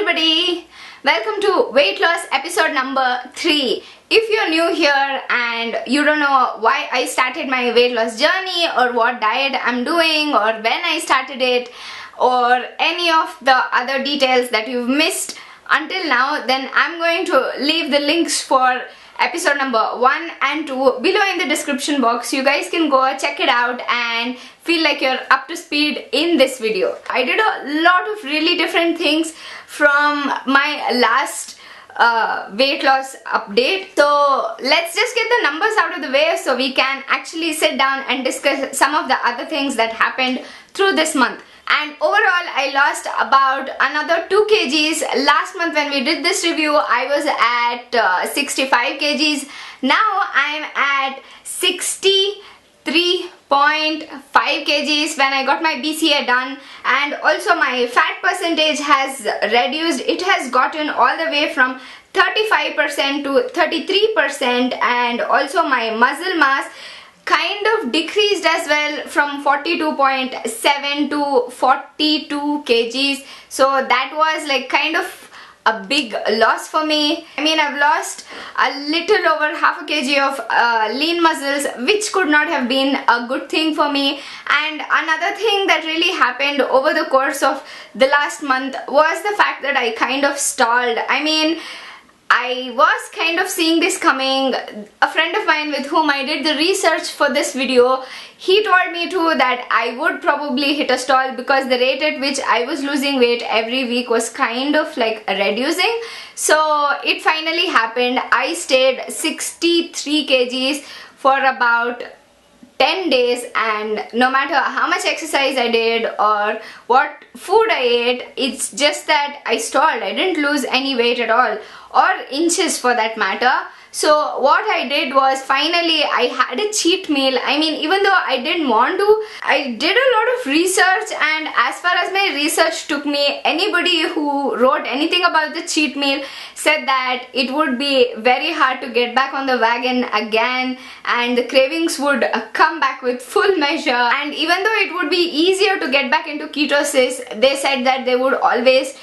everybody, welcome to weight loss episode number 3. If you're new here and you don't know why I started my weight loss journey or what diet I'm doing or when I started it or any of the other details that you've missed until now, then I'm going to leave the links for episode number 1 and 2 below in the description box. You guys can go check it out and feel like you're up to speed in this video. I did a lot of really different things from my last weight loss update. So let's just get the numbers out of the way so we can actually sit down and discuss some of the other things that happened through this month. And overall I lost about another 2 kgs. Last month when we did this review I was at 65 kgs. Now I'm at 63.5 kgs when I got my BCA done, and also my fat percentage has reduced. It has gotten all the way from 35% to 33%, and also my muscle mass kind of decreased as well from 42.7 to 42 kgs. So that was like kind of a big loss for me. I mean, I've lost a little over half a kg of lean muscles, which could not have been a good thing for me. And another thing that really happened over the course of the last month was the fact that I kind of stalled. I mean, I was kind of seeing this coming. A friend of mine with whom I did the research for this video, he told me too that I would probably hit a stall because the rate at which I was losing weight every week was kind of like reducing. So it finally happened. I stayed 63 kgs for about 10 days, and no matter how much exercise I did or what food I ate, it's just that I stalled. I didn't lose any weight at all, or inches for that matter. So what I did was finally I had a cheat meal. I mean, even though I didn't want to, I did a lot of research, and as far as my research took me, anybody who wrote anything about the cheat meal said that it would be very hard to get back on the wagon again, and the cravings would come back with full measure. And even though it would be easier to get back into ketosis, they said that they would always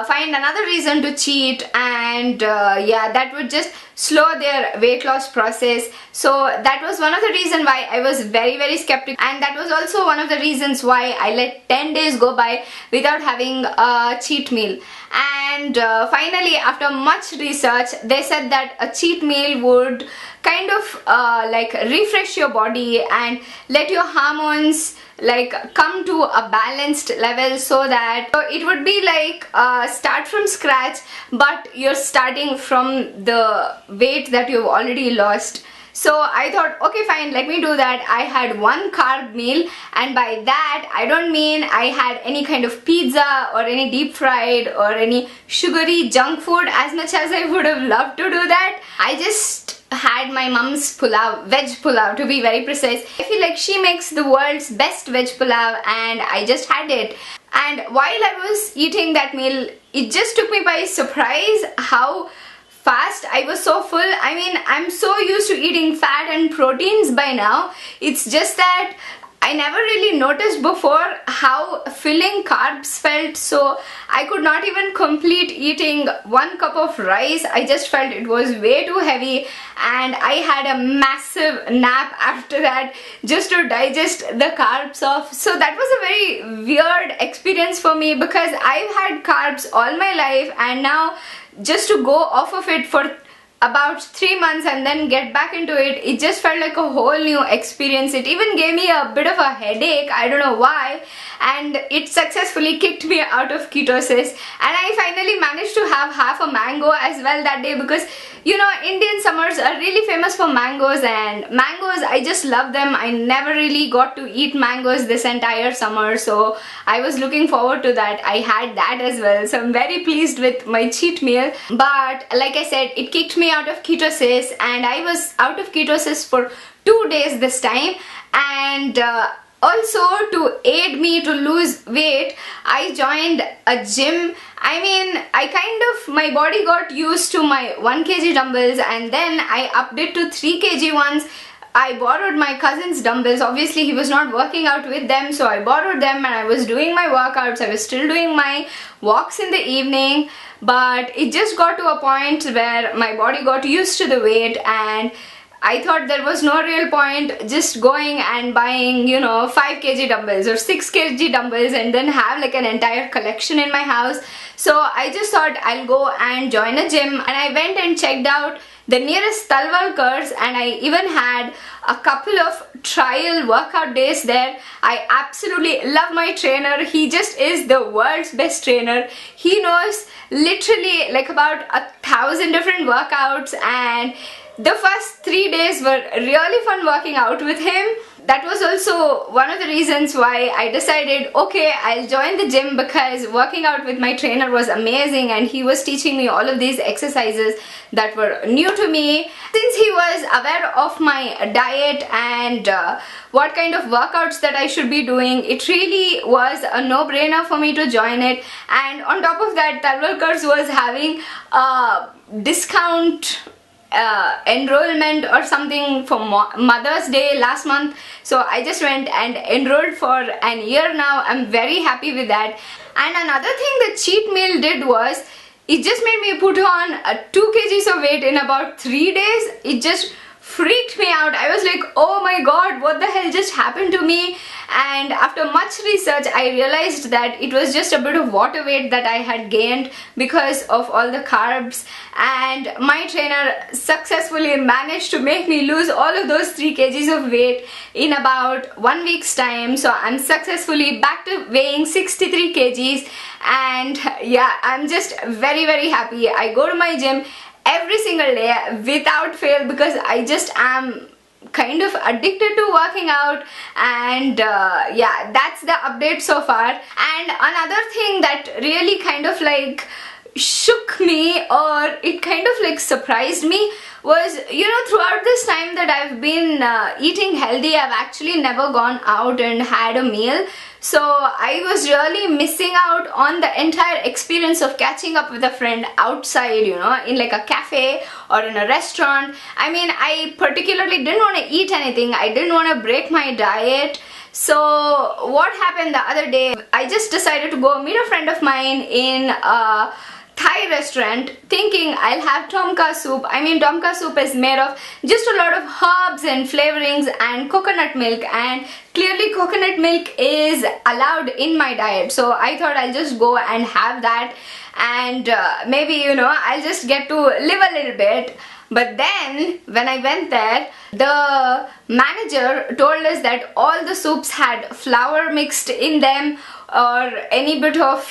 find another reason to cheat, and yeah, that would just slow their weight loss process. So that was one of the reasons why I was very skeptical, and that was also one of the reasons why I let 10 days go by without having a cheat meal. And finally, after much research, they said that a cheat meal would kind of like refresh your body and let your hormones like come to a balanced level, so that it would be like start from scratch, but you're starting from the weight that you've already lost. So I thought, okay fine, let me do that. I had one carb meal, and by that I don't mean I had any kind of pizza or any deep fried or any sugary junk food, as much as I would have loved to do that. I just had my mom's pulao, veg pulao to be very precise. I feel like she makes the world's best veg pulao, and I just had it. And while I was eating that meal, it just took me by surprise how fast I was so full. I mean, I'm so used to eating fat and proteins by now. It's just that I never really noticed before how filling carbs felt. So I could not even complete eating 1 cup of rice. I just felt it was way too heavy, and I had a massive nap after that just to digest the carbs off. So that was a very weird experience for me, because I've had carbs all my life, and now just to go off of it for about 3 months and then get back into it, it just felt like a whole new experience. It even gave me a bit of a headache, I don't know why, and it successfully kicked me out of ketosis. And I finally managed to have half a mango as well that day, because you know, Indian summers are really famous for mangoes, and mangoes, I just love them. I never really got to eat mangoes this entire summer, so I was looking forward to that. I had that as well, so I'm very pleased with my cheat meal. But like I said, it kicked me out of ketosis, and I was out of ketosis for 2 days this time. And also, to aid me to lose weight, I joined a gym. I mean, my body got used to my 1 kg dumbbells, and then I upped it to 3 kg ones I borrowed my cousin's dumbbells. Obviously he was not working out with them, so I borrowed them and I was doing my workouts. I was still doing my walks in the evening, but it just got to a point where my body got used to the weight, and I thought there was no real point just going and buying, you know, 5 kg dumbbells or 6 kg dumbbells and then have like an entire collection in my house. So I just thought I'll go and join a gym, and I went and checked out the nearest Talwalkars, and I even had a couple of trial workout days there. I absolutely love my trainer. He just is the world's best trainer. He knows literally like about 1,000 different workouts, and the first 3 days were really fun working out with him. That was also one of the reasons why I decided, okay, I'll join the gym, because working out with my trainer was amazing and he was teaching me all of these exercises that were new to me. Since he was aware of my diet and what kind of workouts that I should be doing, it really was a no-brainer for me to join it. And on top of that, Talwalkars was having a discount enrollment or something for Mother's Day last month, so I just went and enrolled for an year now. I'm very happy with that. And another thing the cheat meal did was, it just made me put on 2 kgs of weight in about 3 days. It just freaked me out. I was like, oh my god, what the hell just happened to me? And after much research, I realized that it was just a bit of water weight that I had gained because of all the carbs, and my trainer successfully managed to make me lose all of those 3 kgs of weight in about 1 week's time. So I'm successfully back to weighing 63 kgs, and yeah, I'm just very happy. I go to my gym every single day without fail, because I just am kind of addicted to working out. And yeah, that's the update so far. And another thing that really kind of like shook me, or it kind of like surprised me, was, you know, throughout this time that I've been eating healthy, I've actually never gone out and had a meal. So I was really missing out on the entire experience of catching up with a friend outside, you know, in like a cafe or in a restaurant. I mean, I particularly didn't want to eat anything. I didn't want to break my diet. So what happened the other day, I just decided to go meet a friend of mine in a Thai restaurant, thinking I'll have tomka soup. I mean, tomka soup is made of just a lot of herbs and flavorings and coconut milk, and clearly coconut milk is allowed in my diet. So I thought I'll just go and have that, and maybe, you know, I'll just get to live a little bit. But then when I went there, the manager told us that all the soups had flour mixed in them, or any bit of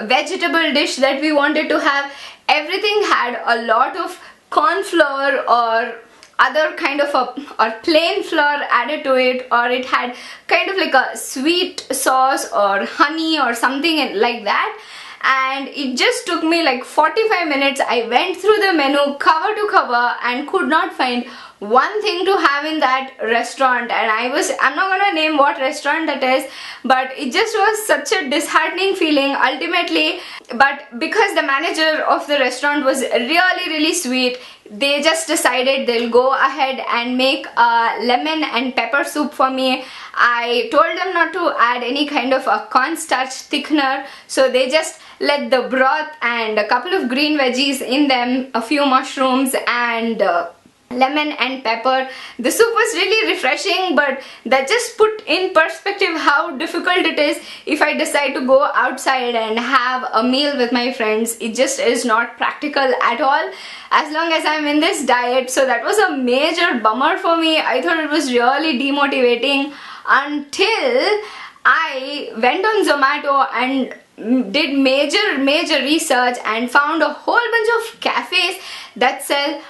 vegetable dish that we wanted to have, everything had a lot of corn flour or other kind of or plain flour added to it, or it had kind of like a sweet sauce or honey or something like that. And it just took me like 45 minutes. I went through the menu cover to cover and could not find one thing to have in that restaurant. And I'm not gonna name what restaurant that is, but it just was such a disheartening feeling ultimately. But because the manager of the restaurant was really sweet, they just decided they'll go ahead and make a lemon and pepper soup for me. I told them not to add any kind of a cornstarch thickener, so they just let the broth and a couple of green veggies in them, a few mushrooms and lemon and pepper. The soup was really refreshing, but that just put in perspective how difficult it is if I decide to go outside and have a meal with my friends. It just is not practical at all as long as I'm in this diet. So that was a major bummer for me. I thought it was really demotivating until I went on Zomato and did major research and found a whole bunch of cafes that sell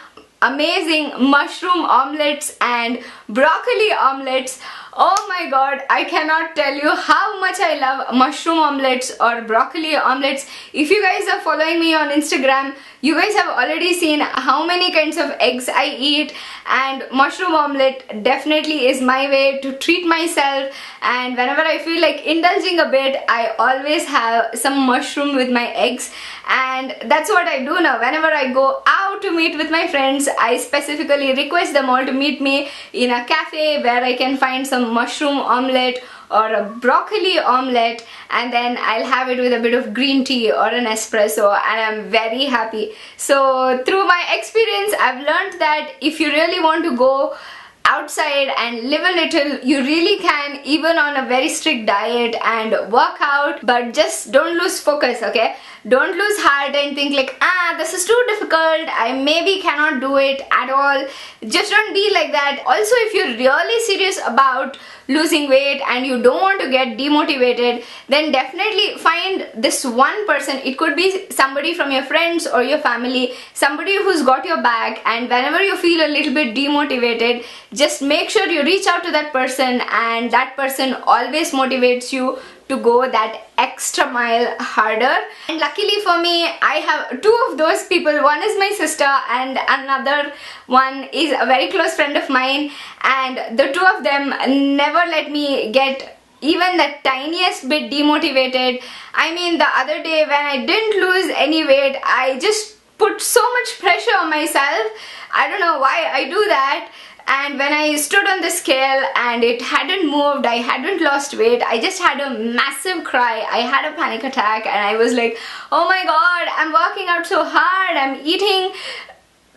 amazing mushroom omelets and broccoli omelets. Oh my god, I cannot tell you how much I love mushroom omelets or broccoli omelets. If you guys are following me on Instagram, you guys have already seen how many kinds of eggs I eat, and mushroom omelet definitely is my way to treat myself. And whenever I feel like indulging a bit, I always have some mushroom with my eggs, and that's what I do now. Whenever I go out out to meet with my friends, I specifically request them all to meet me in a cafe where I can find some mushroom omelette or a broccoli omelette, and then I'll have it with a bit of green tea or an espresso, and I'm very happy. So through my experience, I've learned that if you really want to go outside and live a little, you really can, even on a very strict diet, and work out, but just don't lose focus, okay? Don't lose heart and think like, this is too difficult, I maybe cannot do it at all. Just don't be like that. Also, if you're really serious about losing weight and you don't want to get demotivated, then definitely find this one person. It could be somebody from your friends or your family, somebody who's got your back, and whenever you feel a little bit demotivated, just make sure you reach out to that person, and that person always motivates you to go that extra mile harder. And luckily for me, I have two of those people. One is my sister and another one is a very close friend of mine, and the two of them never let me get even the tiniest bit demotivated. I mean, the other day when I didn't lose any weight, I just put so much pressure on myself. I don't know why I do that. And when I stood on the scale and it hadn't moved, I hadn't lost weight, I just had a massive cry. I had a panic attack and I was like, oh my god, I'm working out so hard, I'm eating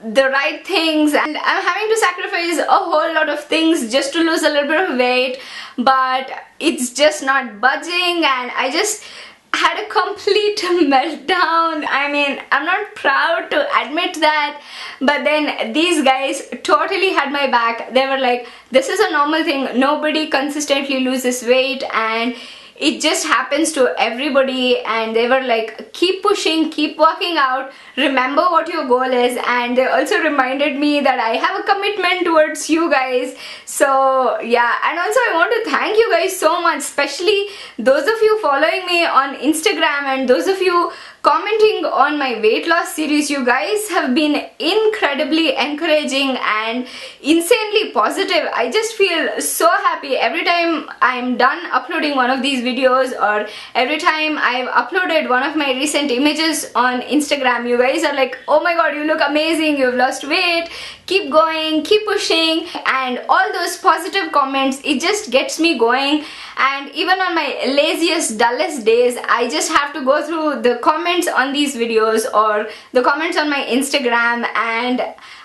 the right things, and I'm having to sacrifice a whole lot of things just to lose a little bit of weight, but it's just not budging, and I just had a complete meltdown. I mean, I'm not proud to admit that, but then these guys totally had my back. They were like, this is a normal thing, nobody consistently loses weight and it just happens to everybody, and they were like, keep pushing, keep working out, remember what your goal is. And they also reminded me that I have a commitment towards you guys. So yeah, and also I want to thank you guys so much, especially those of you following me on Instagram and those of you commenting on my weight loss series. You guys have been incredibly encouraging and insanely positive. I just feel so happy every time I'm done uploading one of these videos, or every time I've uploaded one of my recent images on Instagram. You guys are like, oh my god, you look amazing, you've lost weight, keep going, keep pushing, and all those positive comments, it just gets me going. And even on my laziest, dullest days, I just have to go through the comments on these videos or the comments on my Instagram, and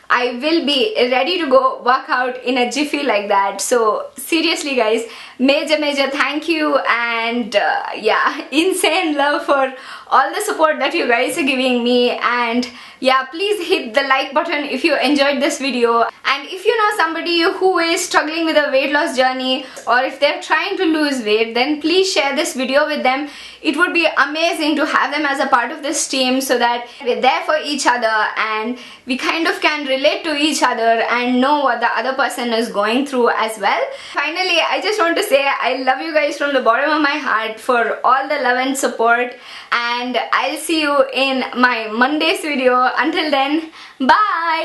I will be ready to go work out in a jiffy like that. So seriously guys, major thank you, and yeah, insane love for all the support that you guys are giving me. And yeah, please hit the like button if you enjoyed this video, and if you know somebody who is struggling with a weight loss journey, or if they're trying to lose weight, then please share this video with them. It would be amazing to have them as a part of this team, so that we're there for each other and we kind of can relate to each other and know what the other person is going through as well. Finally, I just want to say I love you guys from the bottom of my heart for all the love and support, and I'll see you in my Monday's video. Until then, bye!